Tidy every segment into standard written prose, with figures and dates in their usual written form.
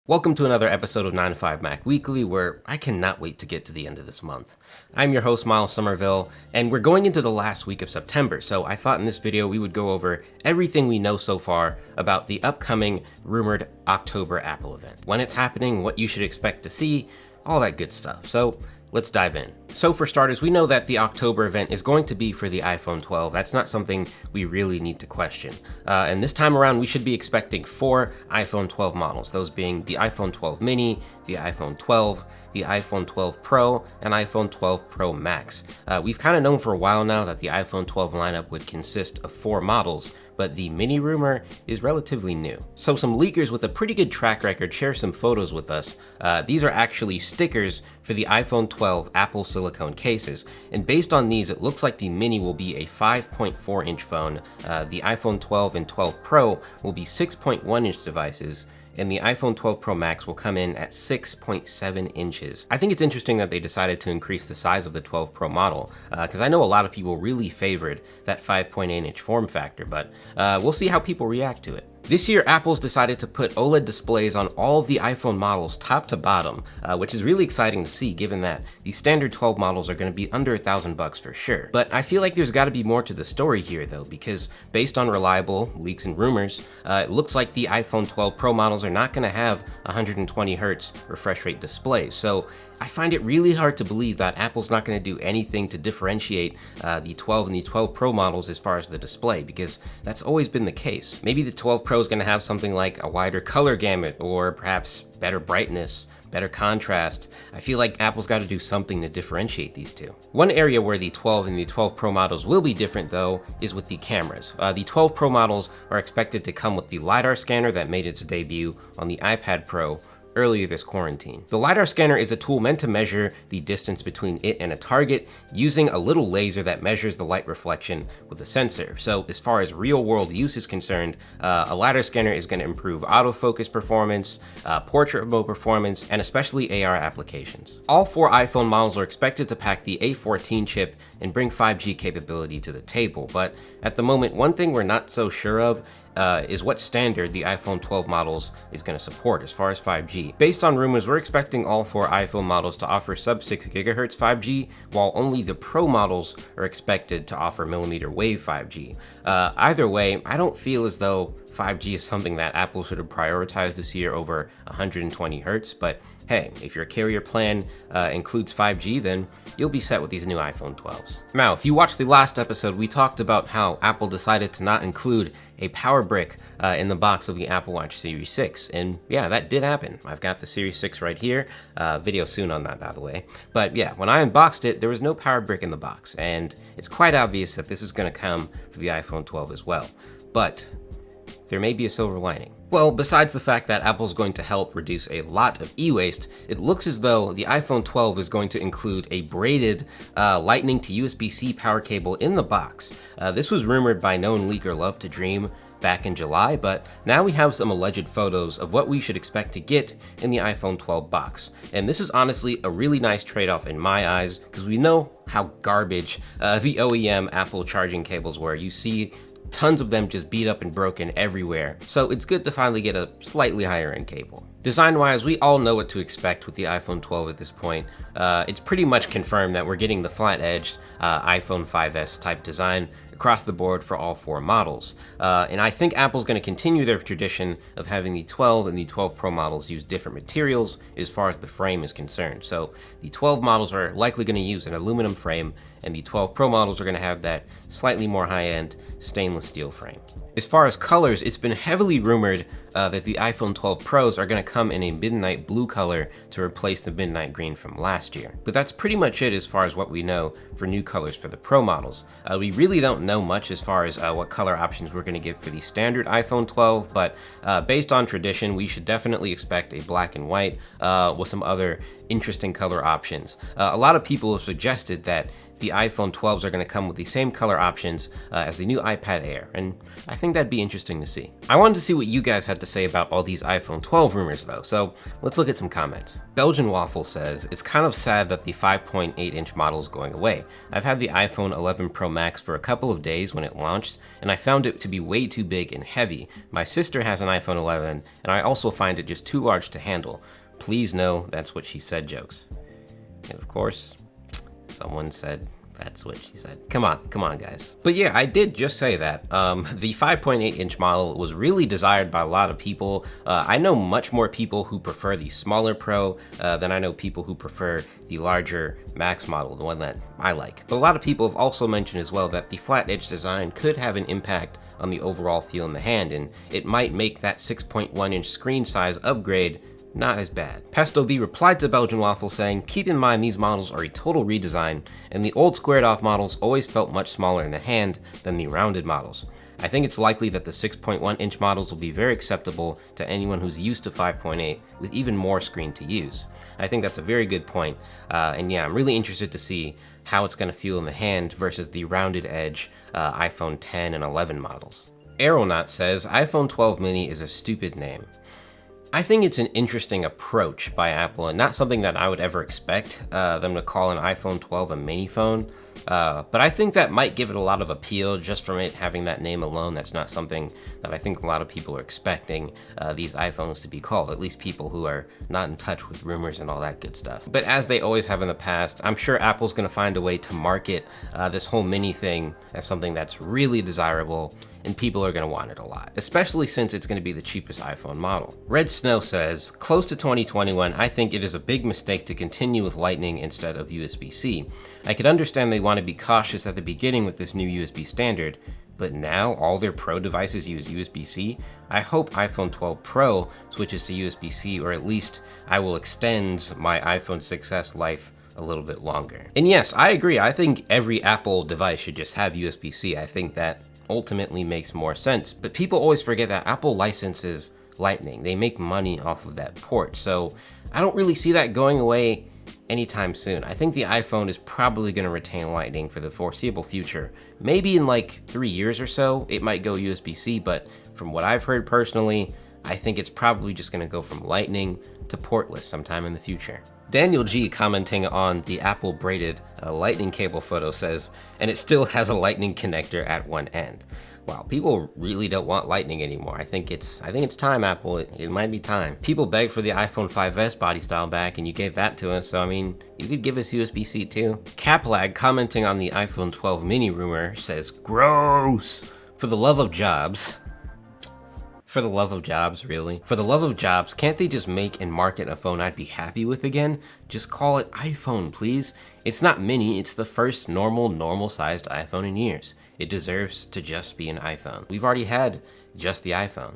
Welcome to another episode of 9 to 5 Mac Weekly, where I cannot wait to get to the end of this month. I'm your host, Miles Somerville, and we're going into the last week of September, so I thought in this video we would go over everything we know so far about the upcoming rumored October Apple event. When it's happening, what you should expect to see, all that good stuff. So let's dive in. So for starters, we know that the October event is going to be for the iPhone 12. That's not something we really need to question. And this time around, we should be expecting 4 iPhone 12 models, those being the iPhone 12 mini, the iPhone 12, the iPhone 12 Pro, and iPhone 12 Pro Max. We've kind of known for a while now that the iPhone 12 lineup would consist of 4 models, but the mini rumor is relatively new. So some leakers with a pretty good track record share some photos with us. These are actually stickers for the iPhone 12 Apple silicone cases, and based on these, it looks like the mini will be a 5.4-inch phone, the iPhone 12 and 12 Pro will be 6.1-inch devices, and the iPhone 12 Pro Max will come in at 6.7 inches. I think it's interesting that they decided to increase the size of the 12 Pro model, because I know a lot of people really favored that 5.8-inch form factor, but we'll see how people react to it. This year, Apple's decided to put OLED displays on all of the iPhone models top to bottom, which is really exciting to see given that the standard 12 models are going to be under $1,000 for sure. But I feel like there's got to be more to the story here though, because based on reliable leaks and rumors, it looks like the iPhone 12 Pro models are not going to have 120 Hz refresh rate displays. So I find it really hard to believe that Apple's not going to do anything to differentiate the 12 and the 12 Pro models as far as the display, because that's always been the case. Maybe the 12 Pro is going to have something like a wider color gamut, or perhaps better brightness, better contrast. I feel like Apple's got to do something to differentiate these two. One area where the 12 and the 12 Pro models will be different though is with the cameras. The 12 Pro models are expected to come with the LiDAR scanner that made its debut on the iPad Pro earlier this quarantine. The LiDAR scanner is a tool meant to measure the distance between it and a target using a little laser that measures the light reflection with a sensor. So as far as real world use is concerned, a LiDAR scanner is going to improve autofocus performance, portrait mode performance, and especially AR applications. All 4 iPhone models are expected to pack the A14 chip and bring 5G capability to the table, but at the moment, one thing we're not so sure of is what standard the iPhone 12 models is going to support as far as 5G. Based on rumors, we're expecting all 4 iPhone models to offer sub 6 GHz 5G, while only the Pro models are expected to offer millimeter wave 5G. Either way, I don't feel as though 5G is something that Apple should have prioritized this year over 120 Hz, but hey, if your carrier plan includes 5G, then you'll be set with these new iPhone 12s. Now, if you watched the last episode, we talked about how Apple decided to not include a power brick in the box of the Apple Watch Series 6, and yeah, that did happen. I've got the Series 6 right here, video soon on that, by the way. But yeah, when I unboxed it, there was no power brick in the box, and it's quite obvious that this is going to come for the iPhone 12 as well. But there may be a silver lining. Well, besides the fact that Apple's going to help reduce a lot of e-waste, it looks as though the iPhone 12 is going to include a braided Lightning to USB-C power cable in the box. This was rumored by known leaker Love to Dream back in July, but now we have some alleged photos of what we should expect to get in the iPhone 12 box. And this is honestly a really nice trade-off in my eyes, because we know how garbage the OEM Apple charging cables were. You see tons of them just beat up and broken everywhere, so it's good to finally get a slightly higher end cable. Design-wise, we all know what to expect with the iPhone 12 at this point. It's pretty much confirmed that we're getting the flat-edged iPhone 5S type design across the board for all 4 models. And I think Apple's going to continue their tradition of having the 12 and the 12 Pro models use different materials as far as the frame is concerned. So the 12 models are likely going to use an aluminum frame, and the 12 Pro models are going to have that slightly more high-end stainless steel frame. As far as colors, it's been heavily rumored that the iPhone 12 Pros are going to come in a midnight blue color to replace the midnight green from last year. But that's pretty much it as far as what we know for new colors for the Pro models. We really don't know much as far as what color options we're going to get for the standard iPhone 12, but based on tradition, we should definitely expect a black and white with some other interesting color options. A lot of people have suggested that the iPhone 12s are going to come with the same color options as the new iPad Air, and I think that'd be interesting to see. I wanted to see what you guys had to say about all these iPhone 12 rumors though, so let's look at some comments. Belgian Waffle says, it's kind of sad that the 5.8-inch model is going away. I've had the iPhone 11 Pro Max for a couple of days when it launched, and I found it to be way too big and heavy. My sister has an iPhone 11, and I also find it just too large to handle. Please know that's what she said jokes. And of course, someone said that's what she said. Come on guys. But yeah, I did just say that. The 5.8-inch model was really desired by a lot of people. I know much more people who prefer the smaller Pro than I know people who prefer the larger Max model, the one that I like. But a lot of people have also mentioned as well that the flat edge design could have an impact on the overall feel in the hand, and it might make that 6.1-inch screen size upgrade not as bad. Pesto B replied to Belgian Waffle saying, keep in mind these models are a total redesign, and the old squared off models always felt much smaller in the hand than the rounded models. I think it's likely that the 6.1-inch models will be very acceptable to anyone who's used to 5.8 with even more screen to use. I think that's a very good point, and yeah, I'm really interested to see how it's going to feel in the hand versus the rounded edge iPhone 10 and 11 models. Aeronaut says, iPhone 12 mini is a stupid name. I think it's an interesting approach by Apple and not something that I would ever expect them to call an iPhone 12 a mini phone. But I think that might give it a lot of appeal just from it having that name alone. That's not something that I think a lot of people are expecting these iPhones to be called, at least people who are not in touch with rumors and all that good stuff. But as they always have in the past, I'm sure Apple's gonna find a way to market this whole mini thing as something that's really desirable, and people are going to want it a lot, especially since it's going to be the cheapest iPhone model. Red Snow says, close to 2021, I think it is a big mistake to continue with Lightning instead of USB-C. I could understand they want to be cautious at the beginning with this new USB standard, but now all their Pro devices use USB-C. I hope iPhone 12 Pro switches to USB-C, or at least I will extend my iPhone 6s life a little bit longer. And yes, I agree. I think every Apple device should just have USB-C. I think that ultimately makes more sense, but people always forget that Apple licenses Lightning. They make money off of that port, so I don't really see that going away anytime soon. I think the iPhone is probably going to retain Lightning for the foreseeable future. Maybe in like 3 years or so, it might go USB-C, but from what I've heard personally, I think it's probably just going to go from Lightning to portless sometime in the future. Daniel G commenting on the Apple braided lightning cable photo says, and it still has a lightning connector at one end. Wow, people really don't want lightning anymore. I think it's time, Apple. It might be time. People begged for the iPhone 5s body style back, and you gave that to us, so I mean, you could give us USB-C too. Caplag commenting on the iPhone 12 mini rumor says, gross! For the love of Jobs. For the love of Jobs, really? For the love of Jobs, can't they just make and market a phone I'd be happy with again? Just call it iPhone, please. It's not mini, it's the first normal-sized iPhone in years. It deserves to just be an iPhone. We've already had just the iPhone.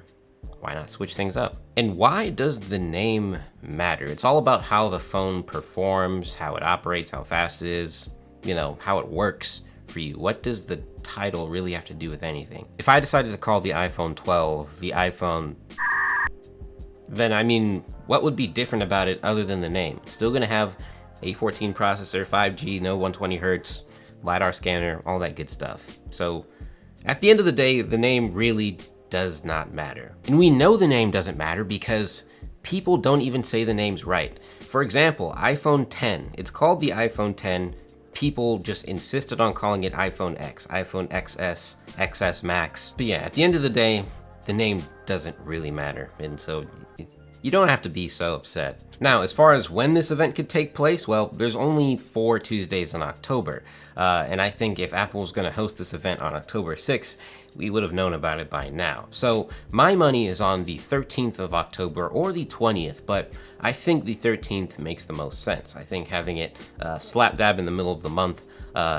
Why not switch things up? And why does the name matter? It's all about how the phone performs, how it operates, how fast it is, you know, how it works for you. What does the title really have to do with anything? If I decided to call the iPhone 12 the iPhone, then I mean, what would be different about it other than the name? It's still gonna have A14 processor, 5G, no 120 Hertz, LiDAR scanner, all that good stuff. So at the end of the day, the name really does not matter. And we know the name doesn't matter because people don't even say the names right. For example, iPhone 10, it's called the iPhone 10. People just insisted on calling it iPhone X, iPhone XS, XS Max. But yeah, at the end of the day, the name doesn't really matter, and so you don't have to be so upset. Now, as far as when this event could take place, well, there's only 4 Tuesdays in October, and I think if Apple's gonna host this event on October 6th, we would have known about it by now. So my money is on the 13th of October or the 20th, but I think the 13th makes the most sense. I think having it slap dab in the middle of the month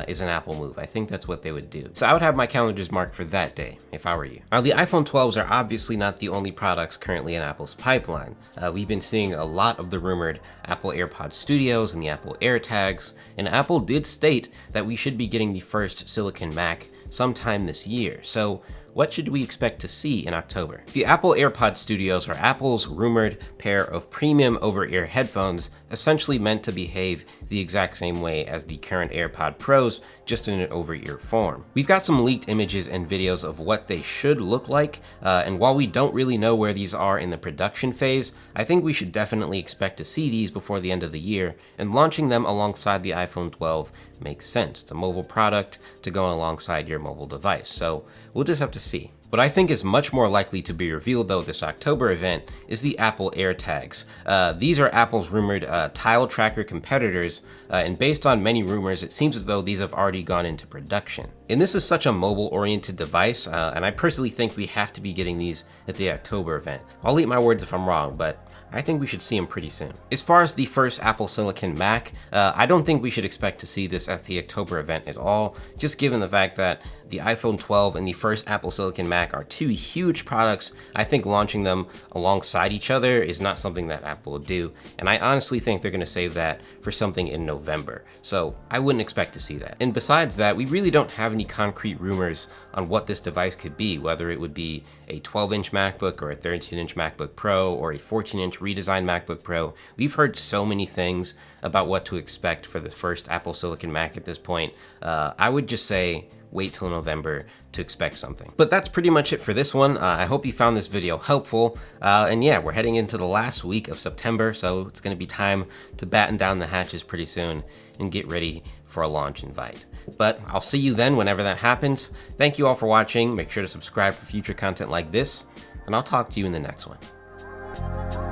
is an Apple move. I think that's what they would do. So I would have my calendars marked for that day, if I were you. Now, the iPhone 12s are obviously not the only products currently in Apple's pipeline. We've been seeing a lot of the rumored Apple AirPods Studios and the Apple AirTags, and Apple did state that we should be getting the first Silicon Mac sometime this year. So what should we expect to see in October? The Apple AirPods Studios are Apple's rumored pair of premium over-ear headphones essentially meant to behave the exact same way as the current AirPod Pros, just in an over-ear form. We've got some leaked images and videos of what they should look like, and while we don't really know where these are in the production phase, I think we should definitely expect to see these before the end of the year, and launching them alongside the iPhone 12 makes sense. It's a mobile product to go alongside your mobile device, so we'll just have to see. What I think is much more likely to be revealed though this October event is the Apple AirTags. These are Apple's rumored tile tracker competitors, and based on many rumors, it seems as though these have already gone into production. And this is such a mobile-oriented device, and I personally think we have to be getting these at the October event. I'll eat my words if I'm wrong, but I think we should see them pretty soon. As far as the first Apple Silicon Mac, I don't think we should expect to see this at the October event at all, just given the fact that the iPhone 12 and the first Apple Silicon Mac are two huge products. I think launching them alongside each other is not something that Apple will do, and I honestly think they're going to save that for something in November, so I wouldn't expect to see that. And besides that, we really don't have any concrete rumors on what this device could be, whether it would be a 12-inch MacBook or a 13-inch MacBook Pro or a 14-inch redesigned MacBook Pro. We've heard so many things about what to expect for the first Apple Silicon Mac at this point. I would just say wait till November to expect something. But that's pretty much it for this one. I hope you found this video helpful. And yeah, we're heading into the last week of September, so it's gonna be time to batten down the hatches pretty soon and get ready for a launch invite. But I'll see you then whenever that happens. Thank you all for watching. Make sure to subscribe for future content like this, and I'll talk to you in the next one.